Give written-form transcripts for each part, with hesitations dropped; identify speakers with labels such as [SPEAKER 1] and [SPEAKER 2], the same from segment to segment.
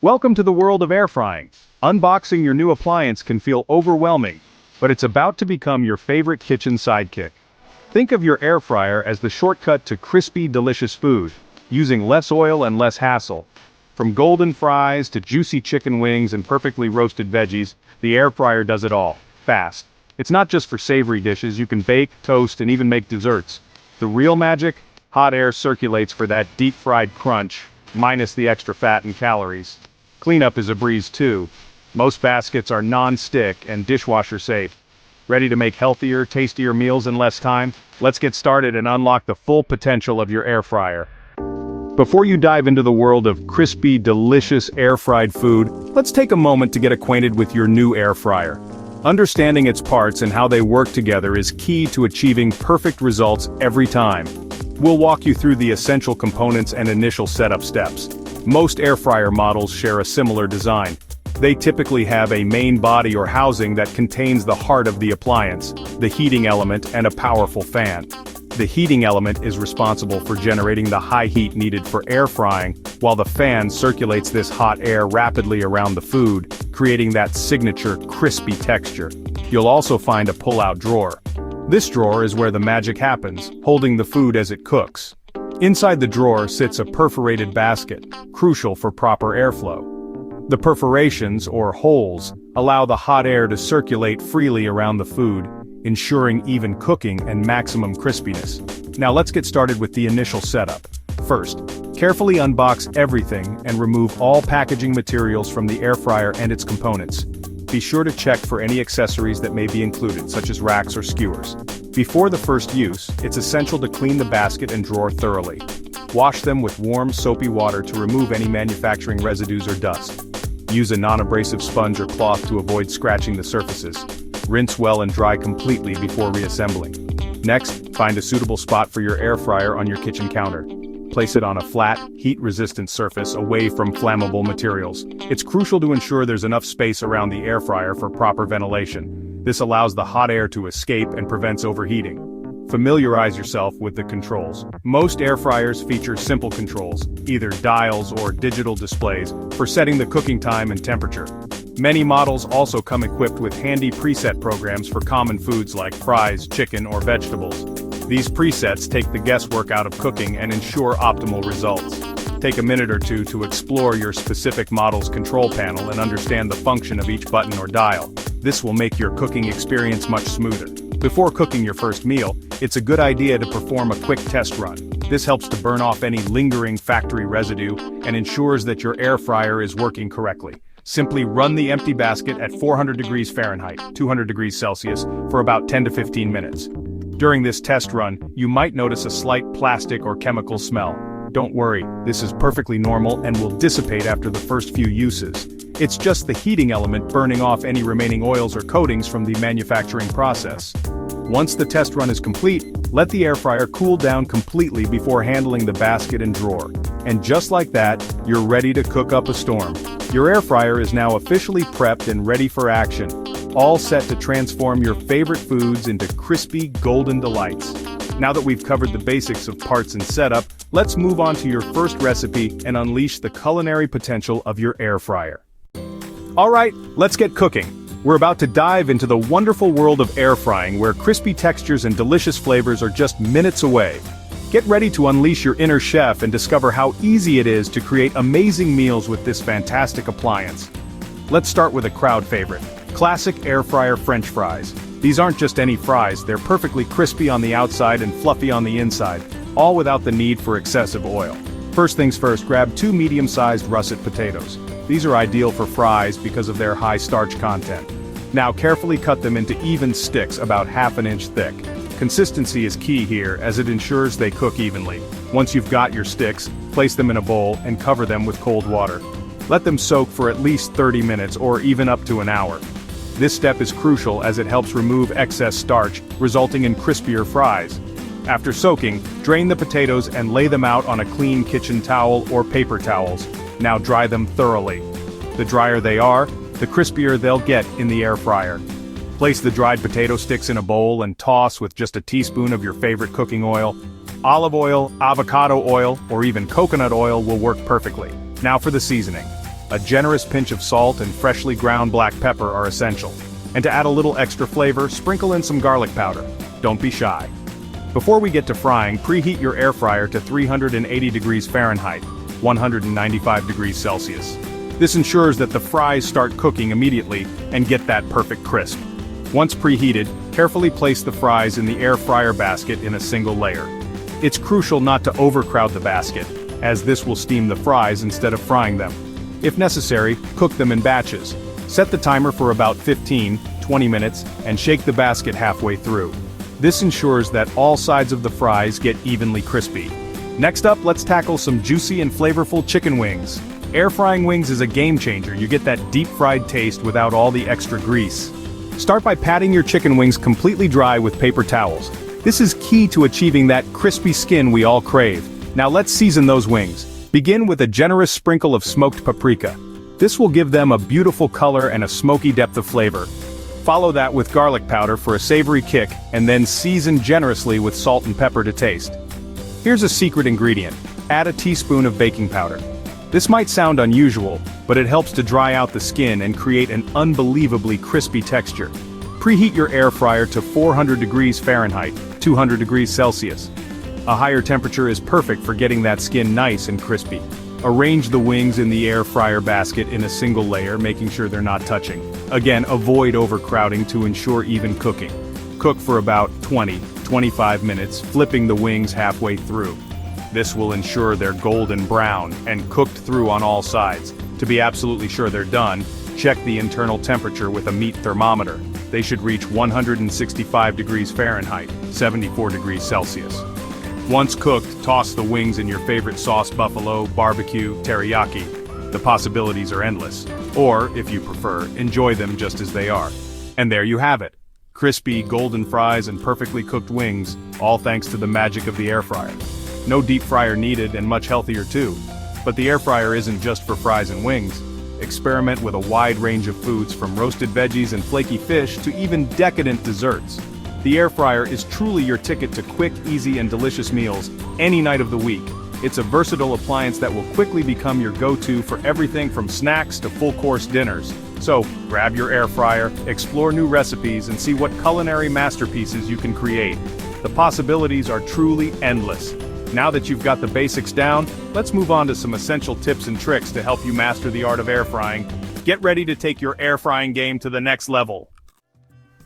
[SPEAKER 1] Welcome to the world of air frying. Unboxing your new appliance can feel overwhelming, but it's about to become your favorite kitchen sidekick. Think of your air fryer as the shortcut to crispy, delicious food, using less oil and less hassle. From golden fries to juicy chicken wings and perfectly roasted veggies, the air fryer does it all, fast. It's not just for savory dishes, you can bake, toast, and even make desserts. The real magic? Hot air circulates for that deep-fried crunch, minus the extra fat and calories. Cleanup is a breeze too. Most baskets are non-stick and dishwasher safe. Ready to make healthier, tastier meals in less time? Let's get started and unlock the full potential of your air fryer. Before you dive into the world of crispy, delicious air-fried food, let's take a moment to get acquainted with your new air fryer. Understanding its parts and how they work together is key to achieving perfect results every time. We'll walk you through the essential components and initial setup steps. Most air fryer models share a similar design. They typically have a main body or housing that contains the heart of the appliance, the heating element, and a powerful fan. The heating element is responsible for generating the high heat needed for air frying, while the fan circulates this hot air rapidly around the food, creating that signature crispy texture. You'll also find a pull-out drawer. This drawer is where the magic happens, holding the food as it cooks. Inside the drawer sits a perforated basket, crucial for proper airflow. The perforations, or holes, allow the hot air to circulate freely around the food, ensuring even cooking and maximum crispiness. Now let's get started with the initial setup. First, carefully unbox everything and remove all packaging materials from the air fryer and its components. Be sure to check for any accessories that may be included, such as racks or skewers. Before the first use, it's essential to clean the basket and drawer thoroughly. Wash them with warm, soapy water to remove any manufacturing residues or dust. Use a non-abrasive sponge or cloth to avoid scratching the surfaces. Rinse well and dry completely before reassembling. Next, find a suitable spot for your air fryer on your kitchen counter. Place it on a flat, heat-resistant surface away from flammable materials. It's crucial to ensure there's enough space around the air fryer for proper ventilation. This allows the hot air to escape and prevents overheating. Familiarize yourself with the controls. Most air fryers feature simple controls, either dials or digital displays, for setting the cooking time and temperature. Many models also come equipped with handy preset programs for common foods like fries, chicken, or vegetables. These presets take the guesswork out of cooking and ensure optimal results. Take a minute or two to explore your specific model's control panel and understand the function of each button or dial. This will make your cooking experience much smoother. Before cooking your first meal, it's a good idea to perform a quick test run. This helps to burn off any lingering factory residue and ensures that your air fryer is working correctly. Simply run the empty basket at 400 degrees Fahrenheit, 200 degrees Celsius, for about 10 to 15 minutes. During this test run, you might notice a slight plastic or chemical smell. Don't worry, this is perfectly normal and will dissipate after the first few uses. It's just the heating element burning off any remaining oils or coatings from the manufacturing process. Once the test run is complete, let the air fryer cool down completely before handling the basket and drawer. And just like that, you're ready to cook up a storm. Your air fryer is now officially prepped and ready for action, all set to transform your favorite foods into crispy, golden delights. Now that we've covered the basics of parts and setup, let's move on to your first recipe and unleash the culinary potential of your air fryer. Alright, let's get cooking. We're about to dive into the wonderful world of air frying, where crispy textures and delicious flavors are just minutes away. Get ready to unleash your inner chef and discover how easy it is to create amazing meals with this fantastic appliance. Let's start with a crowd favorite: classic air fryer French fries. These aren't just any fries, they're perfectly crispy on the outside and fluffy on the inside, all without the need for excessive oil. First things first, grab 2 medium-sized russet potatoes. These are ideal for fries because of their high starch content. Now carefully cut them into even sticks about ½ an inch thick. Consistency is key here, as it ensures they cook evenly. Once you've got your sticks, place them in a bowl and cover them with cold water. Let them soak for at least 30 minutes or even up to an hour. This step is crucial as it helps remove excess starch, resulting in crispier fries. After soaking, drain the potatoes and lay them out on a clean kitchen towel or paper towels. Now dry them thoroughly. The drier they are, the crispier they'll get in the air fryer. Place the dried potato sticks in a bowl and toss with just a teaspoon of your favorite cooking oil. Olive oil, avocado oil, or even coconut oil will work perfectly. Now for the seasoning. A generous pinch of salt and freshly ground black pepper are essential. And to add a little extra flavor, sprinkle in some garlic powder. Don't be shy. Before we get to frying, preheat your air fryer to 380 degrees Fahrenheit, 195 degrees Celsius. This ensures that the fries start cooking immediately and get that perfect crisp. Once preheated, carefully place the fries in the air fryer basket in a single layer. It's crucial not to overcrowd the basket, as this will steam the fries instead of frying them. If necessary, cook them in batches. Set the timer for about 15-20 minutes and shake the basket halfway through. This ensures that all sides of the fries get evenly crispy. Next up, let's tackle some juicy and flavorful chicken wings. Air frying wings is a game changer. You get that deep fried taste without all the extra grease. Start by patting your chicken wings completely dry with paper towels. This is key to achieving that crispy skin we all crave. Now let's season those wings. Begin with a generous sprinkle of smoked paprika. This will give them a beautiful color and a smoky depth of flavor. Follow that with garlic powder for a savory kick, and then season generously with salt and pepper to taste. Here's a secret ingredient. Add a teaspoon of baking powder. This might sound unusual, but it helps to dry out the skin and create an unbelievably crispy texture. Preheat your air fryer to 400 degrees Fahrenheit, 200 degrees Celsius. A higher temperature is perfect for getting that skin nice and crispy. Arrange the wings in the air fryer basket in a single layer, making sure they're not touching. Again, avoid overcrowding to ensure even cooking. Cook for about 20-25 minutes, flipping the wings halfway through. This will ensure they're golden brown and cooked through on all sides. To be absolutely sure they're done, check the internal temperature with a meat thermometer. They should reach 165 degrees Fahrenheit, 74 degrees Celsius. Once cooked, toss the wings in your favorite sauce: buffalo, barbecue, teriyaki. The possibilities are endless. Or, if you prefer, enjoy them just as they are. And there you have it. Crispy, golden fries and perfectly cooked wings, all thanks to the magic of the air fryer. No deep fryer needed, and much healthier too. But the air fryer isn't just for fries and wings. Experiment with a wide range of foods, from roasted veggies and flaky fish to even decadent desserts. The air fryer is truly your ticket to quick, easy and delicious meals, any night of the week. It's a versatile appliance that will quickly become your go-to for everything from snacks to full-course dinners. So, grab your air fryer, explore new recipes and see what culinary masterpieces you can create. The possibilities are truly endless. Now that you've got the basics down, let's move on to some essential tips and tricks to help you master the art of air frying. Get ready to take your air frying game to the next level.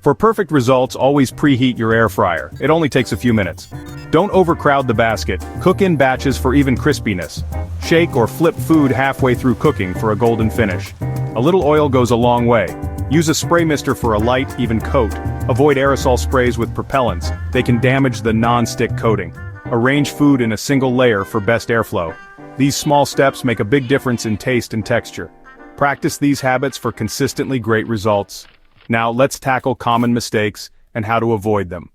[SPEAKER 1] For perfect results, always preheat your air fryer. It only takes a few minutes. Don't overcrowd the basket. Cook in batches for even crispiness. Shake or flip food halfway through cooking for a golden finish. A little oil goes a long way. Use a spray mister for a light, even coat. Avoid aerosol sprays with propellants. They can damage the non-stick coating. Arrange food in a single layer for best airflow. These small steps make a big difference in taste and texture. Practice these habits for consistently great results. Now let's tackle common mistakes and how to avoid them.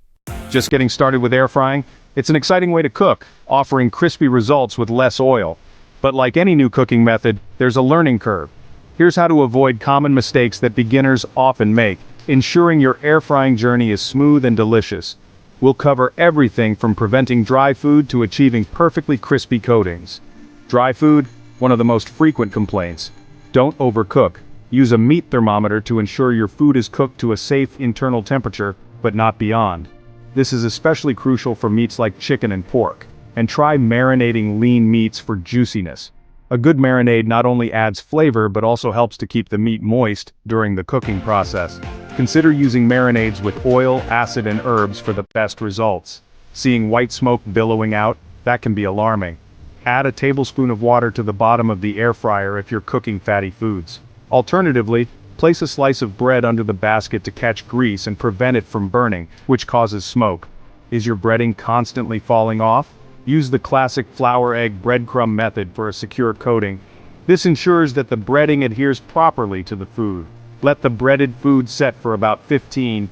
[SPEAKER 1] Just getting started with air frying? It's an exciting way to cook, offering crispy results with less oil. But like any new cooking method, there's a learning curve. Here's how to avoid common mistakes that beginners often make, ensuring your air frying journey is smooth and delicious. We'll cover everything from preventing dry food to achieving perfectly crispy coatings. Dry food, one of the most frequent complaints. Don't overcook. Use a meat thermometer to ensure your food is cooked to a safe internal temperature, but not beyond. This is especially crucial for meats like chicken and pork. And try marinating lean meats for juiciness. A good marinade not only adds flavor but also helps to keep the meat moist during the cooking process. Consider using marinades with oil, acid and herbs for the best results. Seeing white smoke billowing out? That can be alarming. Add a tablespoon of water to the bottom of the air fryer if you're cooking fatty foods. Alternatively, place a slice of bread under the basket to catch grease and prevent it from burning, which causes smoke. Is your breading constantly falling off? Use the classic flour egg breadcrumb method for a secure coating. This ensures that the breading adheres properly to the food. Let the breaded food set for about 15-20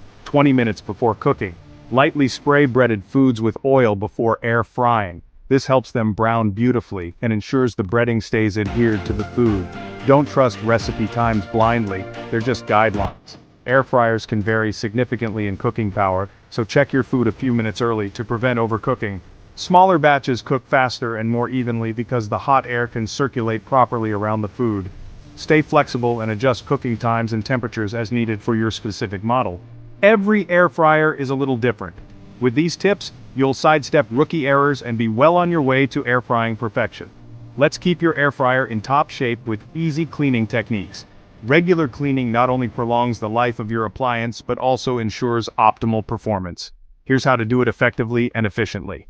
[SPEAKER 1] minutes before cooking. Lightly spray breaded foods with oil before air frying. This helps them brown beautifully and ensures the breading stays adhered to the food. Don't trust recipe times blindly, they're just guidelines. Air fryers can vary significantly in cooking power, so check your food a few minutes early to prevent overcooking. Smaller batches cook faster and more evenly because the hot air can circulate properly around the food. Stay flexible and adjust cooking times and temperatures as needed for your specific model. Every air fryer is a little different. With these tips, you'll sidestep rookie errors and be well on your way to air frying perfection. Let's keep your air fryer in top shape with easy cleaning techniques. Regular cleaning not only prolongs the life of your appliance but also ensures optimal performance. Here's how to do it effectively and efficiently.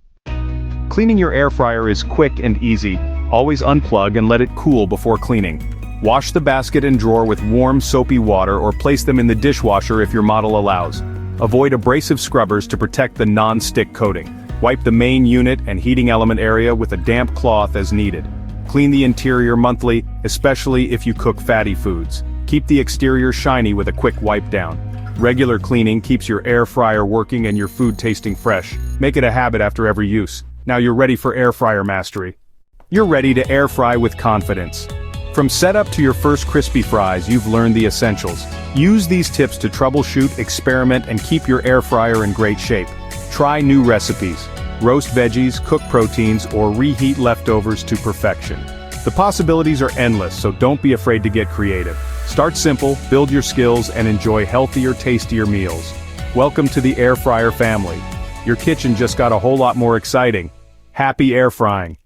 [SPEAKER 1] Cleaning your air fryer is quick and easy. Always unplug and let it cool before cleaning. Wash the basket and drawer with warm, soapy water or place them in the dishwasher if your model allows. Avoid abrasive scrubbers to protect the non-stick coating. Wipe the main unit and heating element area with a damp cloth as needed. Clean the interior monthly, especially if you cook fatty foods. Keep the exterior shiny with a quick wipe down. Regular cleaning keeps your air fryer working and your food tasting fresh. Make it a habit after every use. Now you're ready for air fryer mastery. You're ready to air fry with confidence. From setup to your first crispy fries, you've learned the essentials. Use these tips to troubleshoot, experiment, and keep your air fryer in great shape. Try new recipes. Roast veggies, cook proteins, or reheat leftovers to perfection. The possibilities are endless, so don't be afraid to get creative. Start simple, build your skills, and enjoy healthier, tastier meals. Welcome to the air fryer family. Your kitchen just got a whole lot more exciting. Happy air frying!